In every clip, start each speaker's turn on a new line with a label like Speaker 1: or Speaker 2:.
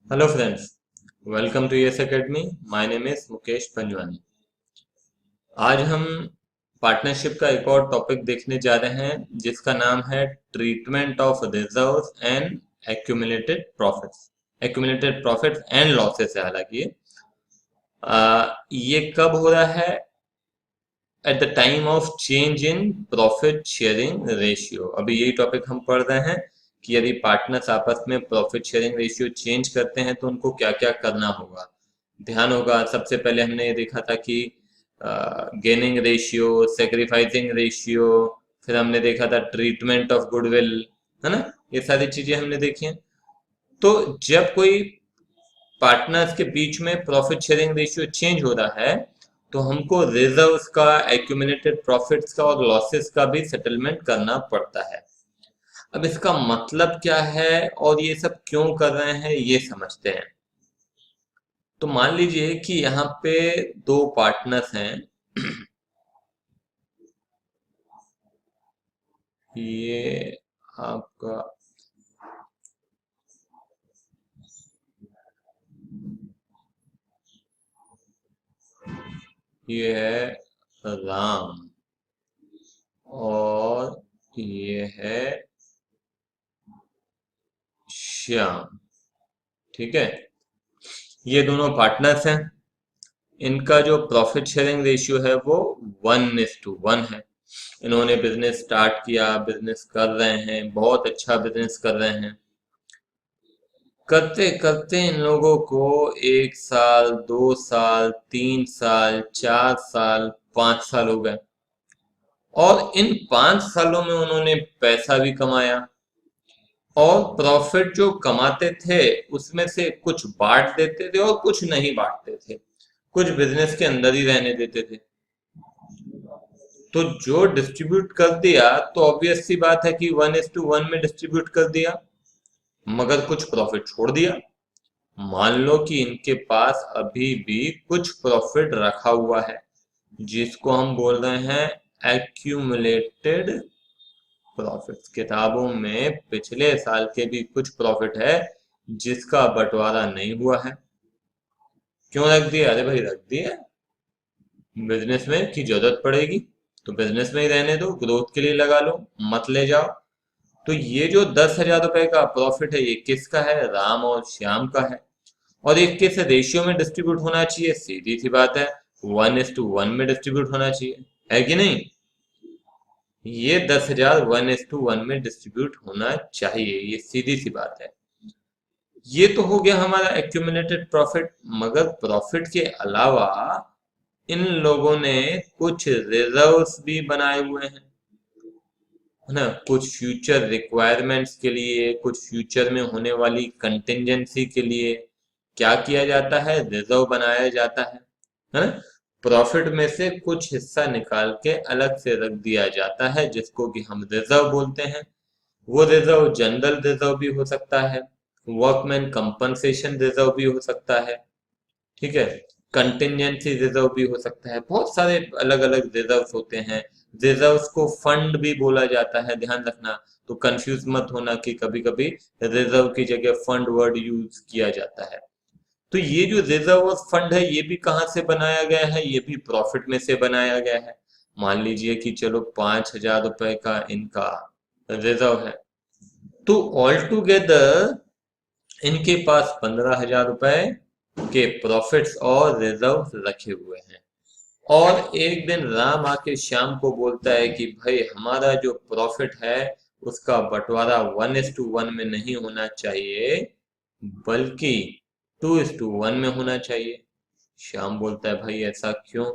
Speaker 1: Hello friends, welcome to Yes Academy. My name is Mukesh Panjwani. आज हम partnership का एक और टॉपिक देखने जा रहे हैं जिसका नाम है treatment of reserves and accumulated profits and losses है। हालांकि ये कब हो रहा है? At the time of change in profit sharing ratio. अभी यही टॉपिक हम पढ़ रहे हैं कि यदि पार्टनर्स आपस में प्रॉफिट शेयरिंग रेशियो चेंज करते हैं तो उनको क्या क्या करना होगा। ध्यान होगा, सबसे पहले हमने ये देखा था कि गेनिंग रेशियो, सेक्रीफाइसिंग रेशियो, फिर हमने देखा था ट्रीटमेंट ऑफ गुडविल, है ना। ये सारी चीजें हमने देखी हैं। तो जब कोई पार्टनर्स के बीच में प्रॉफिट शेयरिंग रेशियो चेंज हो रहा है तो हमको रिजर्व्स का, एक्यूमुलेटेड प्रॉफिट्स का और लॉसेस का भी सेटलमेंट करना पड़ता है। अब इसका मतलब क्या है और ये सब क्यों कर रहे हैं ये समझते हैं। तो मान लीजिए कि यहाँ पे दो पार्टनर्स हैं। ये आपका ये है राम और ये है श्याम। ठीक है, ये दोनों पार्टनर्स हैं। इनका जो प्रॉफिट शेयरिंग रेशियो है वो 1:1 है। इन्होंने बिजनेस स्टार्ट किया, बिजनेस कर रहे हैं, बहुत अच्छा बिजनेस कर रहे हैं। करते करते इन लोगों को 1 साल, 2 साल, 3 साल, 4 साल, 5 साल हो गए और इन 5 सालों में उन्होंने पैसा भी कमाया और प्रॉफिट जो कमाते थे उसमें से कुछ बांट देते थे और कुछ नहीं बांटते थे, कुछ बिजनेस के अंदर ही रहने देते थे। तो जो डिस्ट्रीब्यूट कर दिया तो ऑब्वियस सी बात है कि 1:1 में डिस्ट्रीब्यूट कर दिया, मगर कुछ प्रॉफिट छोड़ दिया। मान लो कि इनके पास अभी भी कुछ प्रॉफिट रखा हुआ है जिसको हम बोल रहे हैं एक्यूमुलेटेड प्रॉफिट्स। किताबों में पिछले साल के भी कुछ प्रॉफिट है जिसका बंटवारा नहीं हुआ है। क्यों रख दिया? अरे भाई रख दिया, बिजनेस में की जरूरत पड़ेगी तो बिजनेस में ही रहने दो, ग्रोथ के लिए लगा लो, मत ले जाओ। तो ये जो 10,000 रुपए का प्रॉफिट है ये किसका है? राम और श्याम का है। और एक किस रेशियो में डिस्ट्रीब्यूट होना चाहिए? सीधी सी बात है, 1:1 में डिस्ट्रीब्यूट होना चाहिए, है कि नहीं? ये 10,000 1:1 में डिस्ट्रीब्यूट होना चाहिए, ये सीधी सी बात है। ये तो हो गया हमारा एक्यूमुलेटेड प्रॉफिट, मगर प्रॉफिट के अलावा इन लोगों ने कुछ रिजर्व्स भी बनाए हुए हैं, है ना। कुछ फ्यूचर रिक्वायरमेंट्स के लिए, कुछ फ्यूचर में होने वाली कंटिजेंसी के लिए क्या किया जाता है? रिजर्व बनाया जाता है ना। प्रॉफिट में से कुछ हिस्सा निकाल के अलग से रख दिया जाता है जिसको कि हम रिजर्व बोलते हैं। वो रिजर्व जनरल रिजर्व भी हो सकता है, वर्कमैन कंपनसेशन रिजर्व भी हो सकता है, ठीक है, कंटिजेंसी रिजर्व भी हो सकता है। बहुत सारे अलग अलग रिजर्व्स होते हैं। रिजर्व्स को फंड भी बोला जाता है, ध्यान रखना। तो कंफ्यूज मत होना कि कभी कभी रिजर्व की जगह फंड वर्ड यूज किया जाता है। तो ये जो रिजर्व और फंड है ये भी कहाँ से बनाया गया है? ये भी प्रॉफिट में से बनाया गया है। मान लीजिए कि चलो 5,000 रुपए का इनका रिजर्व है, तो ऑल टुगेदर इनके पास 15,000 रुपए के प्रॉफिट्स और रिजर्व रखे हुए हैं। और एक दिन राम आके श्याम को बोलता है कि भाई हमारा जो प्रॉफिट है उसका बंटवारा 1:1 में नहीं होना चाहिए बल्कि 2:1 में होना चाहिए। श्याम बोलता है भाई ऐसा क्यों?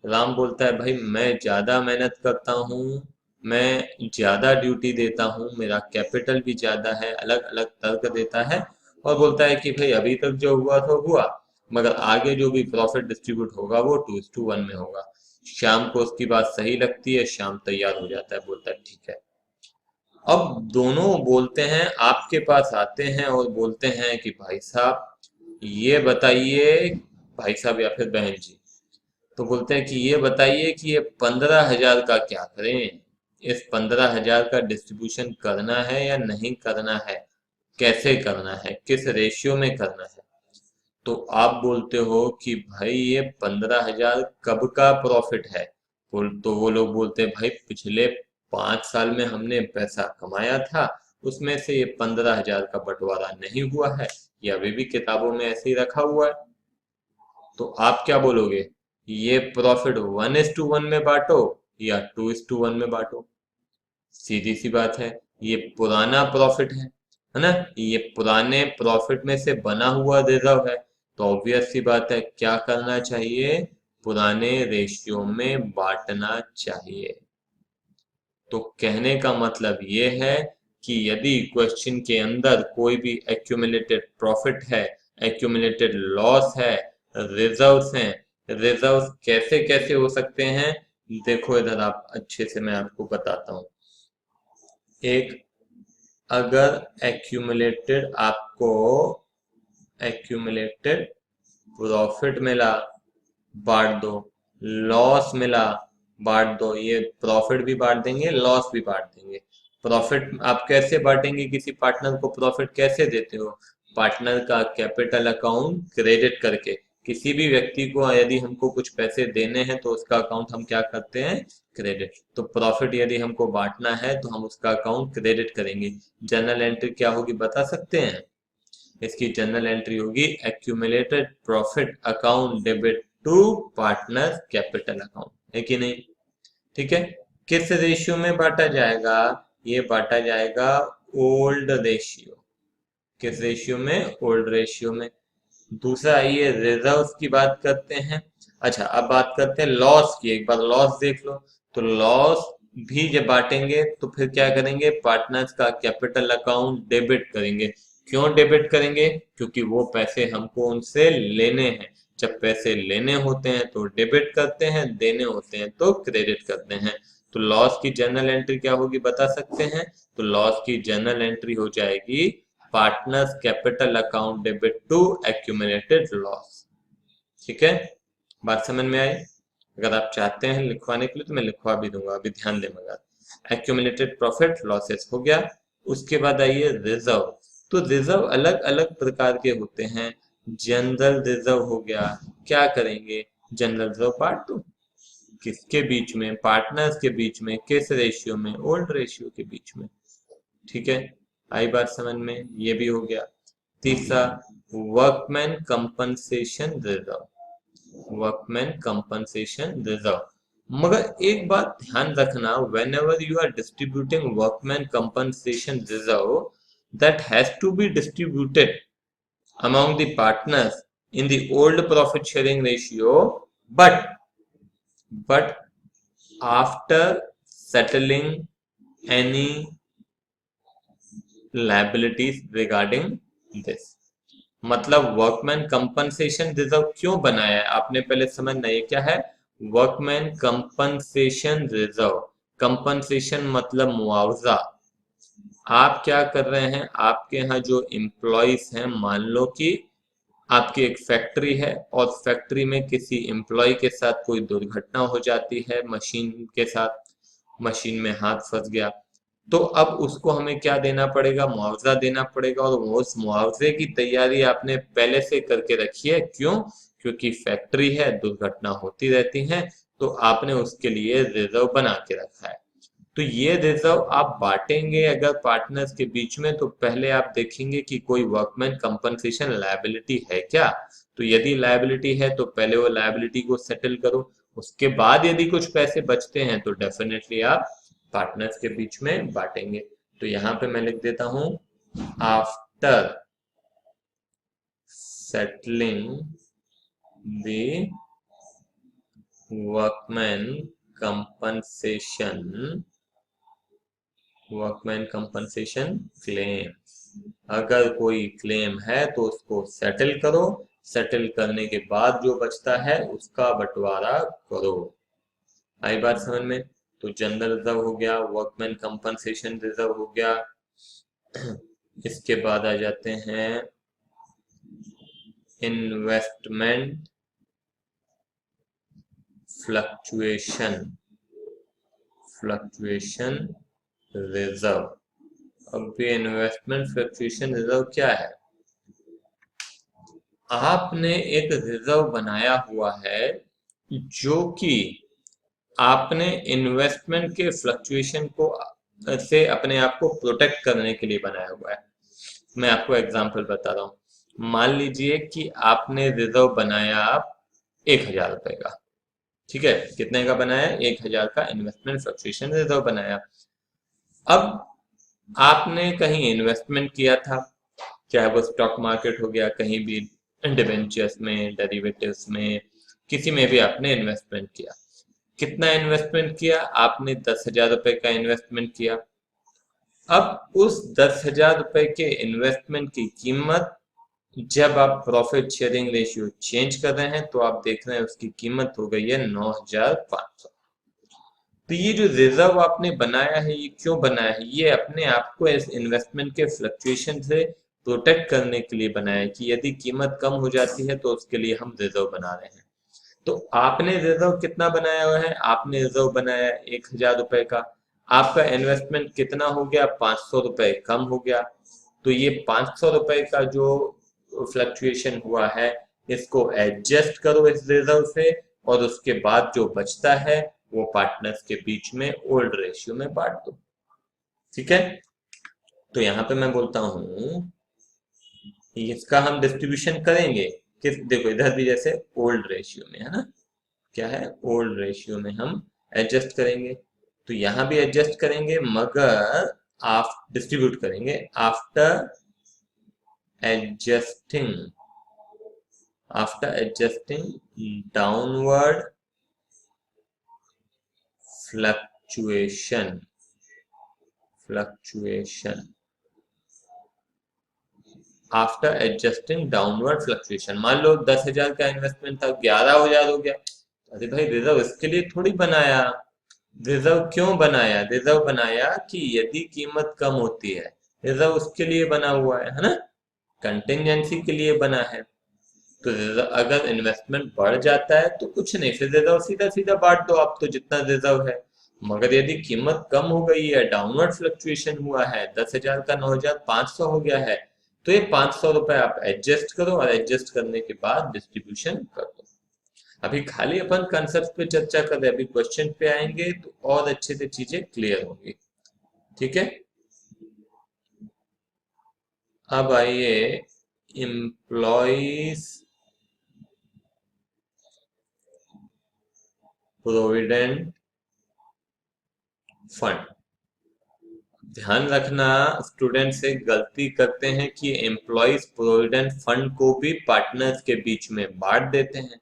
Speaker 1: राम बोलता है भाई मैं ज्यादा मेहनत करता हूँ, मैं ज्यादा ड्यूटी देता हूँ, मेरा कैपिटल भी ज्यादा है, अलग अलग तर्क देता है और बोलता है कि भाई अभी तक जो हुआ तो हुआ, मगर आगे जो भी प्रॉफिट डिस्ट्रीब्यूट होगा वो 2:1 में होगा। श्याम को उसकी बात सही लगती है, श्याम तैयार हो जाता है, बोलता है ठीक है। अब दोनों बोलते हैं, आपके पास आते हैं और बोलते हैं कि भाई साहब ये बताइए, भाई साहब या फिर बहन जी, तो बोलते हैं कि ये बताइए कि ये 15,000 का क्या करें? इस 15,000 का डिस्ट्रीब्यूशन करना है या नहीं करना है? कैसे करना है, किस रेशियो में करना है। तो आप बोलते हो कि भाई ये 15,000 कब का प्रॉफिट है। तो वो लोग बोलते हैं भाई पिछले 5 साल में हमने पैसा कमाया था, उसमें से ये 15,000 का बंटवारा नहीं हुआ है, ये अभी भी किताबों में ऐसे ही रखा हुआ है। तो आप क्या बोलोगे, ये प्रॉफिट 1:1 में बांटो या 2:1 में बांटो। सीधी सी बात है, ये पुराना प्रॉफिट है ना, ये पुराने प्रॉफिट में से बना हुआ रिजर्व है। तो ऑब्वियस सी बात है क्या करना चाहिए, पुराने रेशियो में बांटना चाहिए। तो कहने का मतलब ये है कि यदि क्वेश्चन के अंदर कोई भी एक्यूमुलेटेड प्रॉफिट है, एक्यूमुलेटेड लॉस है, रिजर्व्स हैं, रिजर्व्स कैसे कैसे हो सकते हैं, देखो इधर आप अच्छे से मैं आपको बताता हूँ। एक, अगर एक्यूमुलेटेड प्रॉफिट मिला, बांट दो, लॉस मिला, बांट दो। ये प्रॉफिट भी बांट देंगे, लॉस भी बांट देंगे। प्रॉफिट आप कैसे बांटेंगे, किसी पार्टनर को प्रॉफिट कैसे देते हो, पार्टनर का कैपिटल अकाउंट क्रेडिट करके। किसी भी व्यक्ति को यदि हमको कुछ पैसे देने हैं तो उसका अकाउंट हम क्या करते हैं, क्रेडिट। तो प्रॉफिट यदि हमको बांटना है तो हम उसका अकाउंट क्रेडिट करेंगे। जर्नल एंट्री क्या होगी बता सकते हैं, इसकी जनरल एंट्री होगी accumulated profit account debit to partner capital account, है कि नहीं। ठीक है, किस रेशियो में बांटा जाएगा, ये बांटा जाएगा ओल्ड रेशियो। किस रेशियो में, ओल्ड रेशियो में। दूसरा आइए रिजर्व्स की बात करते हैं। अच्छा अब बात करते हैं लॉस की, एक बार लॉस देख लो। तो लॉस भी जब बांटेंगे तो फिर क्या करेंगे, पार्टनर्स का कैपिटल अकाउंट डेबिट करेंगे। क्यों डेबिट करेंगे, क्योंकि वो पैसे हमको उनसे लेने हैं। जब पैसे लेने होते हैं तो डेबिट करते हैं, देने होते हैं तो क्रेडिट करते हैं। तो लॉस की जर्नल एंट्री क्या होगी बता सकते हैं, तो लॉस की जर्नल एंट्री हो जाएगी partners capital account debit to accumulated loss. ठीक है, बात समझ में आई। अगर आप चाहते हैं लिखवाने के लिए तो मैं लिखवा भी दूंगा, अभी ध्यान दें मगर। एक्यूमुलेटेड प्रॉफिट लॉसेस हो गया। उसके बाद आइए रिजर्व। तो रिजर्व अलग अलग प्रकार के होते हैं। जनरल रिजर्व हो गया, क्या करेंगे, जनरल रिजर्व बांट दो। किसके बीच में, पार्टनर्स के बीच में, किस रेशियो में, ओल्ड रेशियो के बीच में। ठीक है, आई बात समझ में, ये भी हो गया। तीसरा, workman compensation reserve. Workman compensation reserve. मगर एक बात ध्यान रखना, whenever you are distributing workman compensation reserve, that has to be distributed among the partners in the old profit sharing ratio, but after settling any liabilities regarding this। मतलब workman compensation reserve क्यों बनाया है आपने पहले समझना, ये क्या है, वर्कमैन कंपनसेशन रिजर्व। कंपनसेशन मतलब मुआवजा। आप क्या कर रहे हैं, आपके यहाँ जो एम्प्लॉयज हैं, मान लो कि आपकी एक फैक्ट्री है और फैक्ट्री में किसी एम्प्लॉय के साथ कोई दुर्घटना हो जाती है, मशीन के साथ, मशीन में हाथ फंस गया। तो अब उसको हमें क्या देना पड़ेगा, मुआवजा देना पड़ेगा। और उस मुआवजे की तैयारी आपने पहले से करके रखी है, क्यों, क्योंकि फैक्ट्री है, दुर्घटना होती रहती है, तो आपने उसके लिए रिजर्व बना के रखा है। तो ये रिजर्व आप बांटेंगे अगर पार्टनर्स के बीच में, तो पहले आप देखेंगे कि कोई वर्कमैन कंपनसेशन लायबिलिटी है क्या। तो यदि लायबिलिटी है तो पहले वो लायबिलिटी को सेटल करो। उसके बाद यदि कुछ पैसे बचते हैं तो डेफिनेटली आप पार्टनर्स के बीच में बांटेंगे। तो यहाँ पे मैं लिख देता हूं, after settling the workman compensation claim. अगर कोई क्लेम है तो उसको सेटल करो, सेटल करने के बाद जो बचता है उसका बंटवारा करो। आई बात समझ में। तो जनरल रिजर्व हो गया, वर्कमैन कंपनसेशन रिजर्व हो गया। इसके बाद आ जाते हैं इन्वेस्टमेंट फ्लक्चुएशन रिजर्व। अब ये इन्वेस्टमेंट फ्लक्चुएशन रिजर्व क्या है? आपने एक रिजर्व बनाया हुआ है जो कि आपने इन्वेस्टमेंट के फ्लक्चुएशन को से अपने आप को प्रोटेक्ट करने के लिए बनाया हुआ है। मैं आपको एग्जांपल बता रहा हूँ। मान लीजिए कि आपने रिजर्व बनाया 1,000 रुपए का। ठीक है, कितने का बनाया? 1,000 का इन्वेस्टमेंट फ्लक्चुएशन रिजर्व बनाया। अब आपने कहीं इन्वेस्टमेंट किया था, चाहे वो स्टॉक मार्केट हो गया, कहीं भी डिबेंचर्स में, डेरिवेटिव्स में, किसी में भी आपने इन्वेस्टमेंट किया। कितना इन्वेस्टमेंट किया? आपने 10,000 रुपए का इन्वेस्टमेंट किया। अब उस 10,000 रुपए के इन्वेस्टमेंट की कीमत जब आप प्रॉफिट शेयरिंग रेशियो चेंज कर रहे हैं तो आप देख रहे हैं उसकी कीमत हो गई है 9,500। तो ये जो रिजर्व आपने बनाया है, ये क्यों बनाया है? ये अपने आप को इस इन्वेस्टमेंट के फ्लक्चुएशन से प्रोटेक्ट करने के लिए बनाया है कि यदि कीमत कम हो जाती है तो उसके लिए हम रिजर्व बना रहे हैं। तो आपने रिजर्व कितना बनाया हुआ है? आपने रिजर्व बनाया 1,000 रुपए का। आपका इन्वेस्टमेंट कितना हो गया? 500 रुपए कम हो गया। तो ये 500 रुपए का जो फ्लक्चुएशन हुआ है, इसको एडजस्ट करो इस रिजर्व से, और उसके बाद जो बचता है वो पार्टनर्स के बीच में ओल्ड रेशियो में बांट दो। ठीक है, तो यहाँ पे मैं बोलता हूँ इसका हम डिस्ट्रीब्यूशन करेंगे किस, देखो इधर भी जैसे ओल्ड रेशियो में है ना, क्या है? ओल्ड रेशियो में हम एडजस्ट करेंगे। तो यहाँ भी एडजस्ट करेंगे, मगर आप डिस्ट्रीब्यूट करेंगे after adjusting, downward fluctuation, after adjusting downward fluctuation. मान लो 10,000 का इन्वेस्टमेंट था, 11,000 हो गया। अरे भाई, रिजर्व इसके लिए थोड़ी बनाया। रिजर्व क्यों बनाया? रिजर्व बनाया कि यदि कीमत कम होती है, रिजर्व उसके लिए बना हुआ है ना, कंटिंजेंसी के लिए बना है। तो अगर इन्वेस्टमेंट बढ़ जाता है तो कुछ नहीं, फिर रिजर्व सीधा सीधा बांट दो आप, तो जितना रिजर्व है। मगर यदि कीमत कम हो गई है, डाउनवर्ड फ्लक्चुएशन हुआ है, 10,000 का 9,500 हो गया है, तो ये 500 रुपए आप एडजस्ट करो, और एडजस्ट करने के बाद डिस्ट्रीब्यूशन कर दो। अभी खाली अपन कंसेप्ट पे चर्चा कर रहे हैं, अभी क्वेश्चन पे आएंगे तो और अच्छे से चीजें क्लियर होंगी। ठीक है, अब आइए एम्प्लॉइज प्रोविडेंट फंड। ध्यान रखना, स्टूडेंट से गलती करते हैं कि एम्प्लॉइज प्रोविडेंट फंड को भी पार्टनर्स के बीच में बांट देते हैं।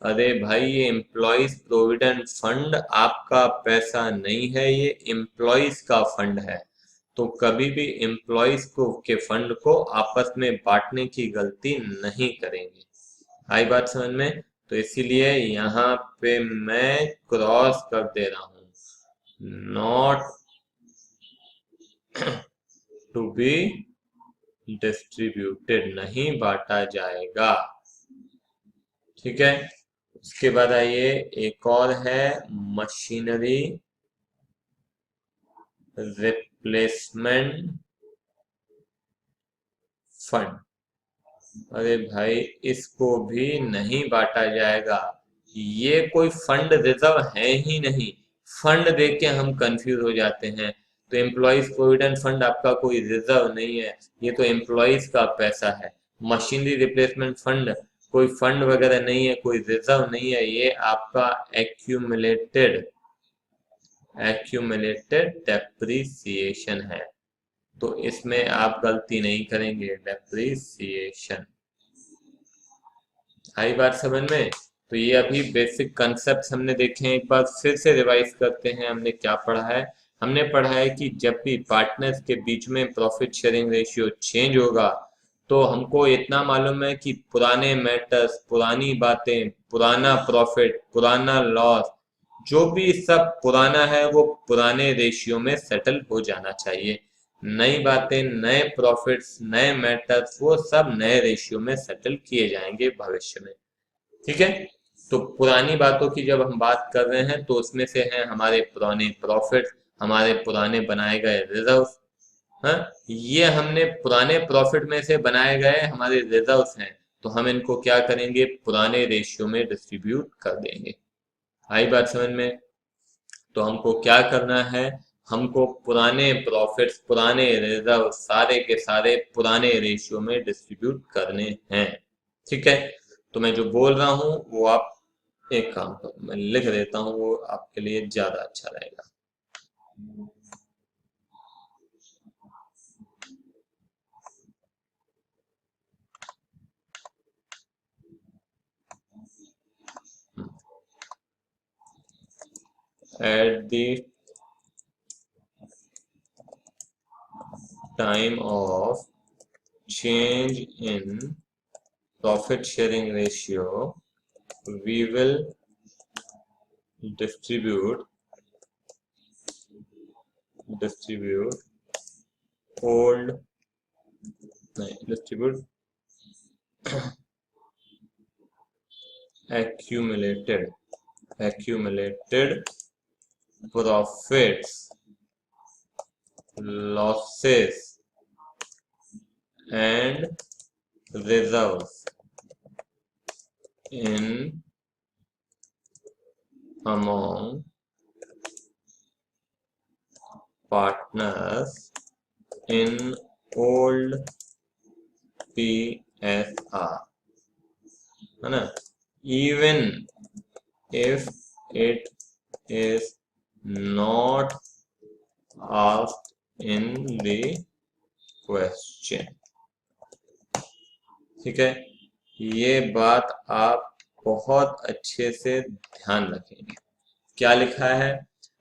Speaker 1: अरे भाई, ये एम्प्लॉइज प्रोविडेंट फंड आपका पैसा नहीं है, ये एम्प्लॉइज का फंड है। तो कभी भी एम्प्लॉइज को के फंड को आपस में बांटने की गलती नहीं करेंगे। आई बात समझ में? तो इसीलिए यहाँ पे मैं क्रॉस कर दे रहा हूँ, नॉट टू बी डिस्ट्रीब्यूटेड, नहीं बांटा जाएगा। ठीक है, उसके बाद आइए एक और है मशीनरी रिप्लेसमेंट फंड। अरे भाई, इसको भी नहीं बांटा जाएगा। ये कोई फंड रिजर्व है ही नहीं। फंड देख के हम कंफ्यूज हो जाते हैं। तो एम्प्लॉइज प्रोविडेंट फंड आपका कोई रिजर्व नहीं है, ये तो एम्प्लॉइज का पैसा है। मशीनरी रिप्लेसमेंट फंड कोई फंड वगैरह नहीं है, कोई रिजर्व नहीं है, ये आपका एक्यूमुलेटेड डेप्रिसिएशन है। तो इसमें आप गलती नहीं करेंगे, डेप्रिसिएशन। आई बात समझ में? तो ये अभी बेसिक कंसेप्ट हमने देखे हैं, एक बार फिर से रिवाइज करते हैं। हमने क्या पढ़ा है? हमने पढ़ा है कि जब भी पार्टनर्स के बीच में प्रॉफिट शेयरिंग रेशियो चेंज होगा तो हमको इतना मालूम है कि पुराने मैटर्स, पुरानी बातें, पुराना प्रॉफिट, पुराना लॉस, जो भी सब पुराना है वो पुराने रेशियो में सेटल हो जाना चाहिए। नई बातें, नए प्रॉफिट्स, नए मैटर्स, वो सब नए रेशियो में सेटल किए जाएंगे भविष्य में। ठीक है, तो पुरानी बातों की जब हम बात कर रहे हैं तो उसमें से हैं हमारे पुराने प्रॉफिट, हमारे पुराने बनाए गए रिजर्व, हाँ, ये हमने पुराने प्रॉफिट में से बनाए गए हमारे रिजर्व्स हैं, तो हम इनको क्या करेंगे, पुराने रेशियो में डिस्ट्रीब्यूट कर देंगे। आई बात समझ में? तो हमको क्या करना है, हमको पुराने प्रॉफिट्स, पुराने रिजर्व सारे के सारे पुराने रेशियो में डिस्ट्रीब्यूट करने हैं। ठीक है, तो मैं जो बोल रहा हूँ वो आप एक काम करो, मैं लिख देता हूँ, वो आपके लिए ज्यादा अच्छा रहेगा। At the time of change in profit sharing ratio, we will distribute distribute old distribute accumulated profits, losses and reserves in among partners in old PSR, है ना, even if it is not asked in the question। ठीक है, ये बात आप बहुत अच्छे से ध्यान रखेंगे। क्या लिखा है,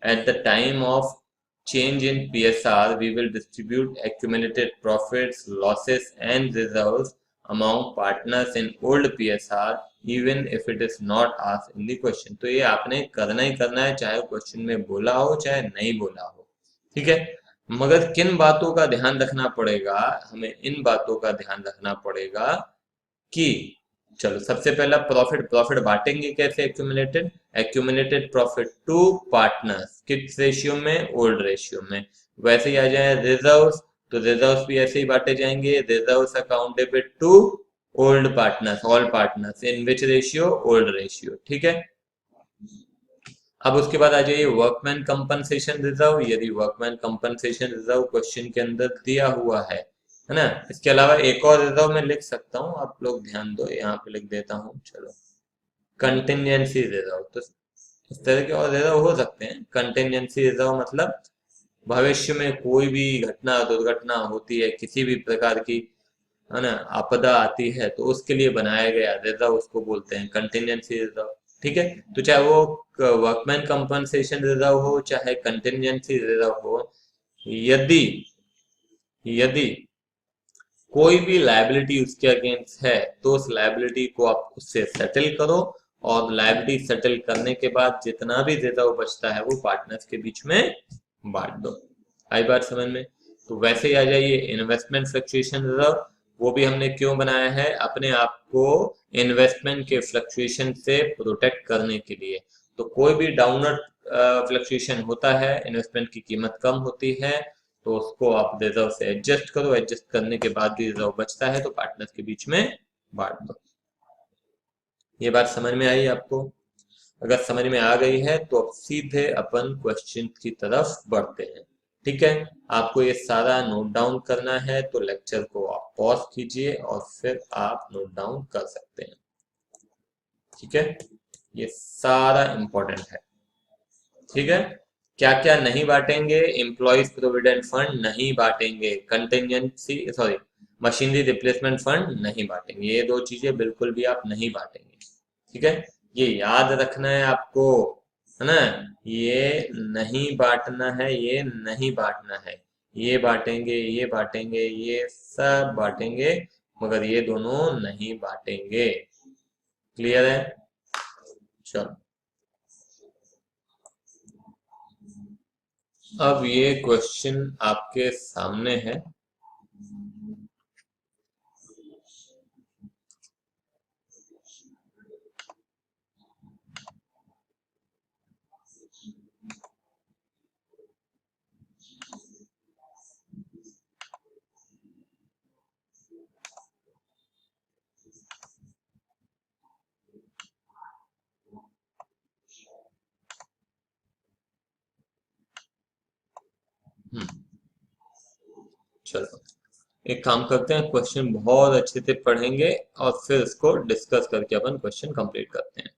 Speaker 1: at the time of change in PSR we will distribute accumulated profits, losses and reserves among partners in old PSR even if it is not asked in the question। तो ये आपने करना ही करना है, चाहे क्वेश्चन में बोला हो चाहे नहीं बोला हो। ठीक है, मगर किन बातों का ध्यान रखना पड़ेगा, हमें इन बातों का ध्यान रखना पड़ेगा कि चलो सबसे पहला प्रॉफिट, प्रॉफिट बांटेंगे कैसे, accumulated, accumulated profit to partners, किस रेशियो में, ओल्ड रेशियो में। वैसे ही आ जाए रिजर्व्स, तो रिजर्व्स भी ऐसे ही बांटे जाएंगे, reserves accountable to old partners, all partners, in which ratio, old ratio. ठीक है, अब उसके बाद आ जाइए वर्कमैन कंपनसेशन रिजर्व। यदि वर्कमैन कंपनसेशन रिजर्व क्वेश्चन के अंदर दिया हुआ है ना, इसके अलावा एक और रिजर्व मैं लिख सकता हूँ, आप लोग ध्यान दो, यहाँ पे लिख देता हूँ, चलो, कंटिजेंसी रिजर्व। तो इस तरह के और रिजर्व हो सकते हैं। कंटिजेंसी रिजर्व मतलब भविष्य में कोई भी घटना, दुर्घटना होती है, किसी भी प्रकार की, है ना, आपदा आती है, तो उसके लिए बनाया गया रिजर्व, उसको बोलते हैं कंटिजेंसी रिजर्व। ठीक है, तो चाहे वो वर्कमैन कंपनसेशन रिजर्व हो चाहे कंटिजेंसी रिजर्व हो, यदि यदि कोई भी लायबिलिटी उसके अगेंस्ट है, तो उस लायबिलिटी को आप उससे सेटल करो, और लायबिलिटी सेटल करने के बाद जितना भी रिजर्व बचता है वो पार्टनर्स के बीच में बांट दो। आई बात समझ में? तो वैसे ही आ जाइए इन्वेस्टमेंट फ्लक्चुएशन रिजर्व। वो भी हमने क्यों बनाया है, अपने आप को इन्वेस्टमेंट के फ्लक्चुएशन से प्रोटेक्ट करने के लिए। तो कोई भी डाउनवर्ड फ्लक्चुएशन होता है, इन्वेस्टमेंट की कीमत कम होती है, तो उसको आप रिजर्व से एडजस्ट करो, एडजस्ट करने के बाद भी रिजर्व बचता है तो पार्टनर्स के बीच में बांट दो। ये बात समझ में आई आपको? अगर समझ में आ गई है तो अब सीधे अपन क्वेश्चन की तरफ बढ़ते हैं। ठीक है, आपको ये सारा नोट डाउन करना है, तो लेक्चर को आप पॉज कीजिए और फिर आप नोट डाउन कर सकते हैं। ठीक है, ये सारा इंपॉर्टेंट है। ठीक है, क्या क्या नहीं बांटेंगे, एम्प्लॉयज प्रोविडेंट फंड नहीं बांटेंगे, contingency sorry machinery replacement fund नहीं बांटेंगे, ये दो चीजें बिल्कुल भी आप नहीं बांटेंगे। ठीक है, ये याद रखना है आपको, है ना, ये नहीं बांटना है, ये नहीं बांटना है, ये बांटेंगे, ये बांटेंगे, ये सब बांटेंगे, मगर ये दोनों नहीं बांटेंगे। क्लियर है? चलो, अब ये क्वेश्चन आपके सामने है। चलो एक काम करते हैं, क्वेश्चन बहुत अच्छे से पढ़ेंगे और फिर इसको डिस्कस करके अपन क्वेश्चन कंप्लीट करते हैं।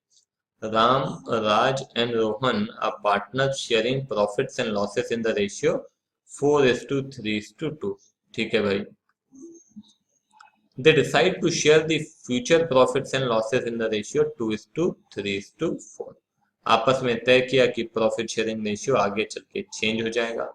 Speaker 1: Ram, Raj and Rohan are partners sharing profits and losses in the ratio 4:3:2। ठीक है भाई। They decide to share the future profits and losses in the ratio 2:3:4। आपस में तय किया कि प्रॉफिट शेयरिंग रेशियो आगे चल के चेंज हो जाएगा।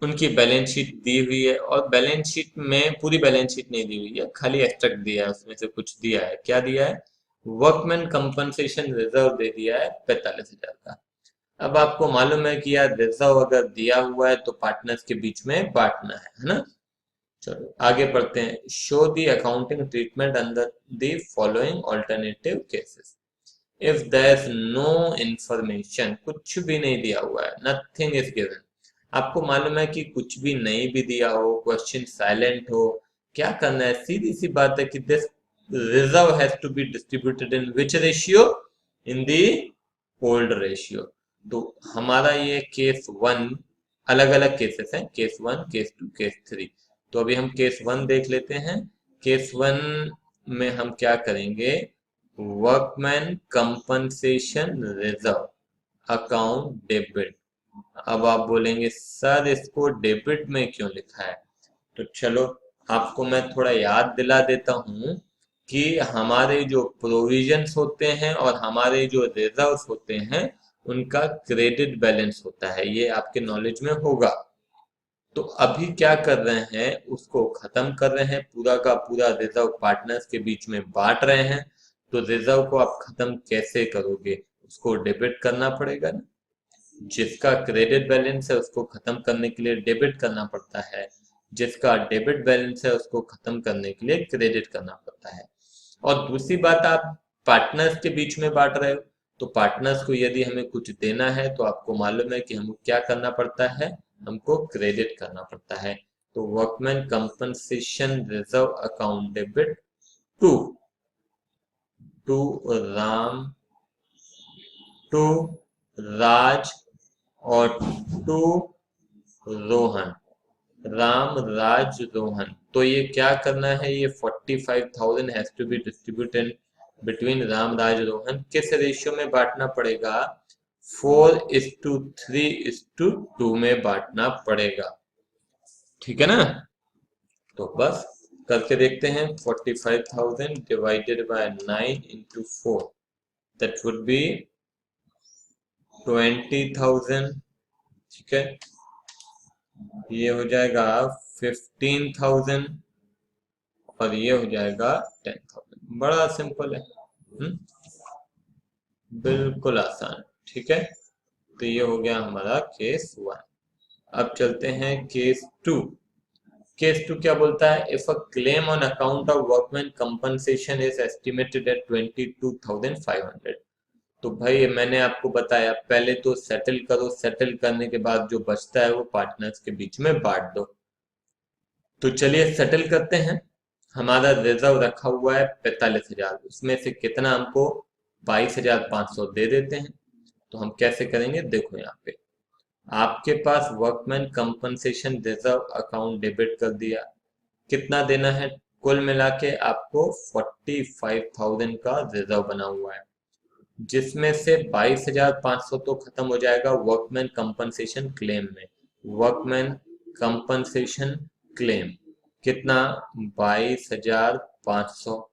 Speaker 1: उनकी बैलेंस शीट दी हुई है और बैलेंस शीट में पूरी बैलेंस शीट नहीं दी हुई है, खाली एक्सट्रैक्ट दिया है, उसमें से कुछ दिया है। क्या दिया है? वर्कमैन कंपनसेशन रिजर्व दे दिया है 45,000 का। अब आपको मालूम है कि यार रिजर्व अगर दिया हुआ है तो पार्टनर्स के बीच में बांटना है ना। चलो आगे पढ़ते हैं। Show the accounting treatment under the following alternative cases. If there is no information, कुछ भी नहीं दिया हुआ है, नथिंग इज गिवन, आपको मालूम है कि कुछ भी नहीं भी दिया हो, क्वेश्चन साइलेंट हो, क्या करना है? सीधी सी बात है कि this reserve has to be distributed in which ratio? In the old ratio. तो हमारा ये केस वन, अलग अलग केसेस हैं, case one, case two, case three. तो अभी हम केस वन देख लेते हैं। केस वन में हम क्या करेंगे? Workman compensation reserve account debit. अब आप बोलेंगे सर इसको डेबिट में क्यों लिखा है? तो चलो आपको मैं थोड़ा याद दिला देता हूँ कि हमारे जो प्रोविजंस होते हैं और हमारे जो रिजर्व्स होते हैं उनका क्रेडिट बैलेंस होता है, ये आपके नॉलेज में होगा। तो अभी क्या कर रहे हैं? उसको खत्म कर रहे हैं, पूरा का पूरा रिजर्व पार्टनर्स के बीच में बांट रहे हैं। तो रिजर्व को आप खत्म कैसे करोगे? उसको डेबिट करना पड़ेगा ना। जिसका क्रेडिट बैलेंस है उसको खत्म करने के लिए डेबिट करना पड़ता है, जिसका डेबिट बैलेंस है उसको खत्म करने के लिए क्रेडिट करना पड़ता है। और दूसरी बात, आप पार्टनर्स के बीच में बांट रहे हो, तो पार्टनर्स को यदि हमें कुछ देना है तो आपको मालूम है कि हमको क्या करना पड़ता है? हमको क्रेडिट करना पड़ता है। तो workman compensation reserve account debit to to Ram, to Raj और टू रोहन। राम, राज, रोहन। तो ये क्या करना है? ये 45,000 has to be distributed between Ram, Raj, Rohan. किस रेशियो में बांटना पड़ेगा? 4:3:2 में बांटना पड़ेगा। ठीक है ना? तो बस करके देखते हैं। 45,000 divided by 9 into 4, that would be 20,000। ठीक है, ये हो जाएगा 15,000 और ये हो जाएगा 10,000। बड़ा सिंपल है, बिल्कुल आसान। ठीक है, तो ये हो गया हमारा केस वन। अब चलते हैं केस टू। केस टू क्या बोलता है? If a claim on account of workman compensation is estimated at 22,500। तो भाई मैंने आपको बताया पहले तो सेटल करो, सेटल करने के बाद जो बचता है वो पार्टनर्स के बीच में बांट दो। तो चलिए सेटल करते हैं। हमारा रिजर्व रखा हुआ है 45,000, उसमें से कितना हमको 22,500 दे देते हैं। तो हम कैसे करेंगे? देखो यहाँ पे आपके पास workman compensation reserve account debit कर दिया, कितना देना है? कुल मिला के आपको 45,000 का रिजर्व बना हुआ है, जिसमें से 22,500 तो खत्म हो जाएगा वर्कमैन कंपनसेशन क्लेम में। वर्कमैन कंपनसेशन क्लेम कितना? 22,500।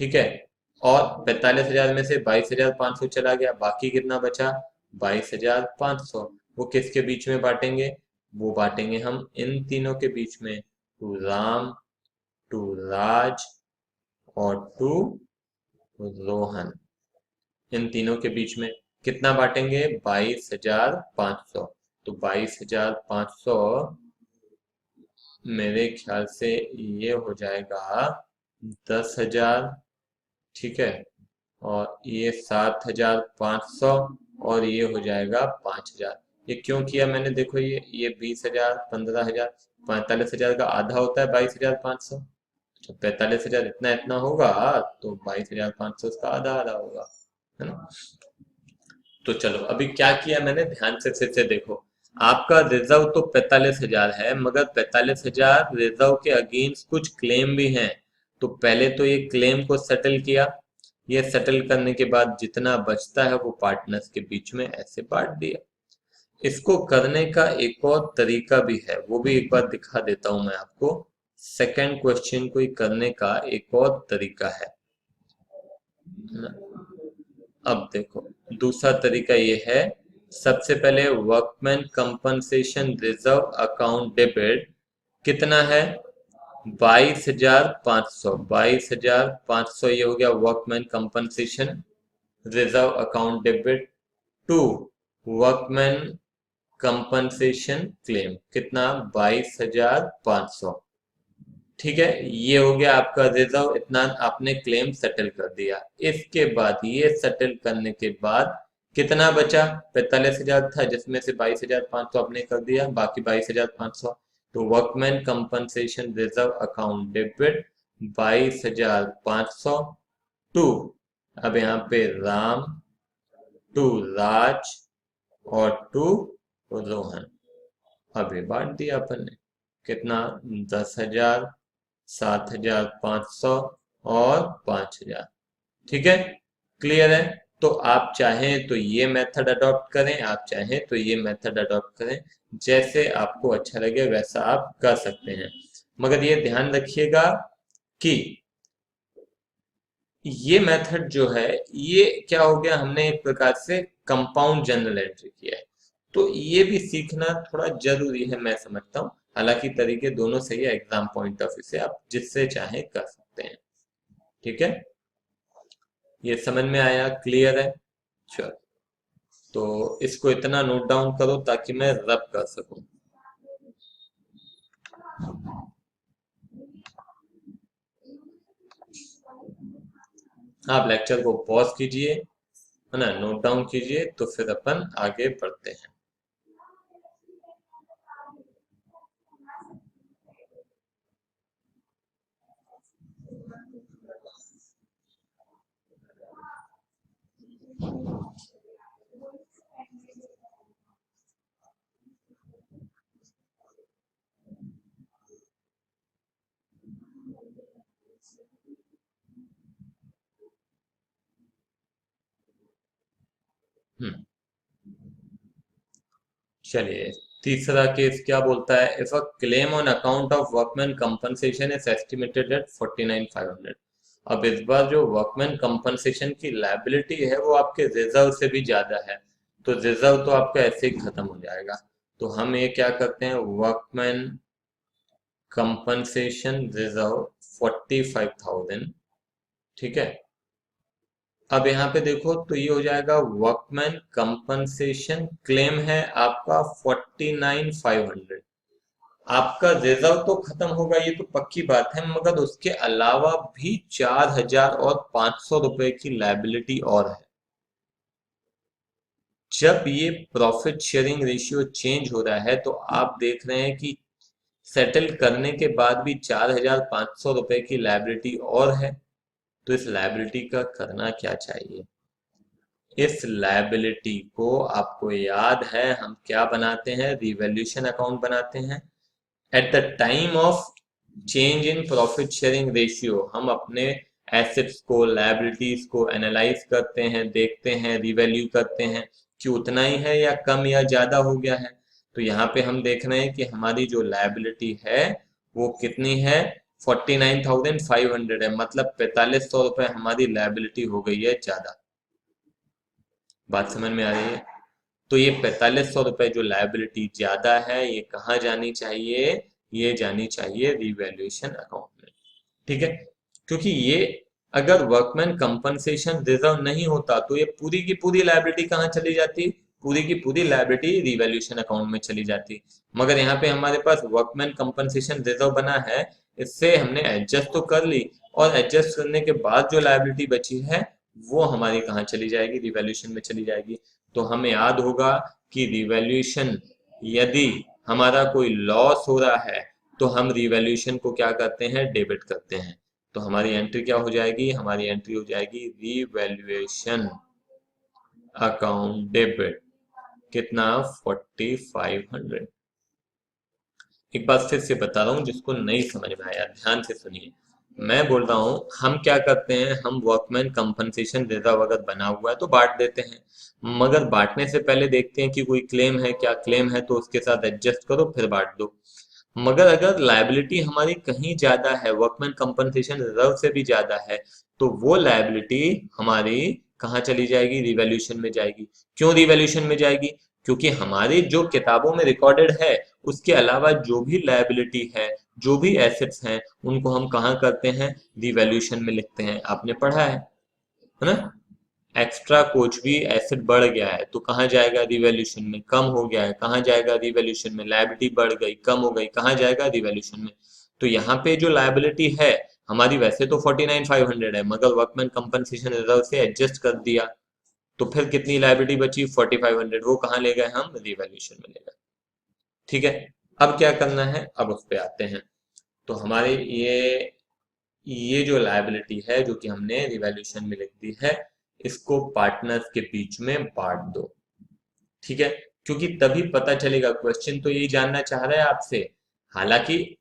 Speaker 1: ठीक है, और 45,000 में से 22,500 चला गया, बाकी कितना बचा? 22,500। वो किसके बीच में बांटेंगे? वो बांटेंगे हम इन तीनों के बीच में, टू राम, टू राज और टू रोहन। इन तीनों के बीच में कितना बांटेंगे? 22,500। तो 22,500 मेरे ख्याल से ये हो जाएगा 10,000। ठीक है, और ये 7,500 और ये हो जाएगा 5,000। ये क्यों किया मैंने? देखो ये 20,000, 15,000, 45,000 का आधा होता है 22,500। तो 45,000 इतना इतना होगा तो 22,500 उसका आधा आधा होगा, है ना। तो चलो अभी क्या किया मैंने, ध्यान से फिर से देखो। आपका रिजर्व तो 45,000 है, मगर 45,000 रिजर्व के अगेंस्ट कुछ क्लेम भी हैं। तो पहले तो ये क्लेम को सेटल किया। ये सेटल करने के बाद जितना बचता है वो पार्टनर्स के बीच में ऐसे बांट दिया। इसको करने का एक और तरीका भी है, वो भी एक बार दिखा देता हूं मैं आपको। सेकंड क्वेश्चन को करने का एक और तरीका है। अब देखो, दूसरा तरीका ये है। सबसे पहले workman compensation reserve account debit कितना है? 22,500। 22,500 ये हो गया workman compensation reserve account debit to workman compensation claim कितना? 22,500। ठीक है, ये हो गया आपका रिजर्व। इतना आपने क्लेम सेटल कर दिया। इसके बाद ये सेटल करने के बाद कितना बचा? 45,000 था, जिसमें से 22,500 आपने कर दिया, बाकी 22,500। तो workman compensation reserve account debit 22,500 to, अब यहाँ पे राम, टू राज और टू रोहन। अभी बांट दिया अपन ने। कितना? 10,000, 7,500 और 5,000। ठीक है, क्लियर है? तो आप चाहें तो ये मेथड अडॉप्ट करें, आप चाहें तो ये मेथड अडॉप्ट करें। जैसे आपको अच्छा लगे वैसा आप कर सकते हैं। मगर ये ध्यान रखिएगा कि ये मेथड जो है, ये क्या हो गया, हमने एक प्रकार से कंपाउंड जनरल एंट्री किया है। तो ये भी सीखना थोड़ा जरूरी है, मैं समझता हूँ। हालांकि तरीके दोनों सही है, एग्जाम पॉइंट ऑफ व्यू से आप जिससे चाहें कर सकते हैं। ठीक है, ये समझ में आया? क्लियर है? चलो, तो इसको इतना नोट डाउन करो ताकि मैं रब कर सकूं। आप लेक्चर को पॉज कीजिए, है ना, नोट डाउन कीजिए, तो फिर अपन आगे बढ़ते हैं। हम्म, चलिए, तीसरा केस क्या बोलता है? If a claim on account of workman compensation is estimated at 49,500। अब इस बार जो वर्कमैन कंपनसेशन की लायबिलिटी है वो आपके रिजर्व से भी ज्यादा है। तो रिजर्व तो आपका ऐसे ही खत्म हो जाएगा। तो हम ये क्या करते हैं, वर्कमैन कंपनसेशन रिजर्व 45,000। ठीक है, अब यहाँ पे देखो तो ये हो जाएगा वर्कमैन कंपनसेशन क्लेम है आपका 49,500। आपका रिजर्व तो खत्म होगा, ये तो पक्की बात है, मगर उसके अलावा भी 4,500 रुपए की लायबिलिटी और है। जब ये प्रॉफिट शेयरिंग रेशियो चेंज हो रहा है तो आप देख रहे हैं कि सेटल करने के बाद भी 4,500 रुपए की लायबिलिटी और है। तो इस लायबिलिटी का करना क्या चाहिए? इस लायबिलिटी को आपको याद है हम क्या बनाते हैं? रिवैल्यूएशन अकाउंट बनाते हैं। At the time of change in profit sharing ratio हम अपने एसेट्स को, लायबिलिटीज को एनालाइज करते हैं, देखते हैं, रिवैल्यू करते हैं कि उतना ही है या कम या ज्यादा हो गया है। तो यहाँ पे हम देख रहे हैं कि हमारी जो लायबिलिटी है वो कितनी है? 49,500 है, मतलब 4500 रुपए हमारी लायबिलिटी हो गई है ज्यादा। बात समझ में आ रही है? तो ये 4500 रुपए जो लायबिलिटी ज्यादा है, ये कहाँ जानी चाहिए? ये जानी चाहिए रिवैल्यूएशन अकाउंट में। ठीक है, क्योंकि ये अगर वर्कमैन कंपनसेशन रिजर्व नहीं होता तो ये पूरी की पूरी लायबिलिटी कहाँ चली जाती? पूरी की पूरी लायबिलिटी रिवैल्यूएशन अकाउंट में चली जाती। मगर यहाँ पे हमारे पास वर्कमैन कंपनसेशन रिजर्व बना है, इससे हमने एडजस्ट तो कर ली, और एडजस्ट करने के बाद जो लायबिलिटी बची है वो हमारी कहाँ चली जाएगी? रिवैल्यूएशन में चली जाएगी। तो हमें याद होगा कि रिवैल्यूएशन, यदि हमारा कोई लॉस हो रहा है तो हम रिवैल्यूएशन को क्या करते हैं? डेबिट करते हैं। तो हमारी एंट्री क्या हो जाएगी? हमारी एंट्री हो जाएगी रिवैल्यूएशन अकाउंट डेबिट। कितना? 4500। एक बात फिर से बता रहा हूँ, जिसको नहीं समझ में आया ध्यान से सुनिए। मैं बोल रहा हूँ हम क्या करते हैं, हम वर्कमैन कंपनसेशन रिजर्व अगर बना हुआ है तो बांट देते हैं, मगर बांटने से पहले देखते हैं कि कोई क्लेम है क्या, क्लेम है तो उसके साथ एडजस्ट करो फिर बांट दो। मगर अगर लायबिलिटी हमारी कहीं ज्यादा है, वर्कमैन कंपनसेशन रिजर्व से भी ज्यादा है, तो वो लायबिलिटी हमारी कहाँ चली जाएगी? रिवैल्यूएशन में जाएगी। क्यों रिवैल्यूएशन में जाएगी? क्योंकि हमारी जो किताबों में रिकॉर्डेड है उसके अलावा जो भी लायबिलिटी है, जो भी एसेट्स हैं, उनको हम कहाँ करते हैं? रिवैल्यूएशन में लिखते हैं। आपने पढ़ा है ना? एक्स्ट्रा कुछ भी एसेट बढ़ गया है तो कहाँ जाएगा? रिवैल्यूएशन में। कम हो गया है कहाँ जाएगा? रिवैल्यूएशन में। लायबिलिटी बढ़ गई, कम हो गई, कहाँ जाएगा? रिवैल्यूएशन में। तो यहाँ पे जो लायबिलिटी है हमारी, वैसे तो 49,500 है, मगर वर्कमैन कंपनसेशन रिजर्व से एडजस्ट कर दिया, तो फिर कितनी लायबिलिटी बची? 4500। वो कहाँ ले गए हम? रिवैल्यूएशन में ले गए। ठीक है। अब क्या करना है, अब उस पे आते हैं। तो हमारे ये जो लायबिलिटी है जो कि हमने रिवैल्यूएशन में लिख दी है, इसको पार्टनर्स के बीच में बांट दो। ठीक है। क्योंकि तभी पता चलेगा, क्वेश्चन तो यही जानना चाह रहा है आपसे। हालांकि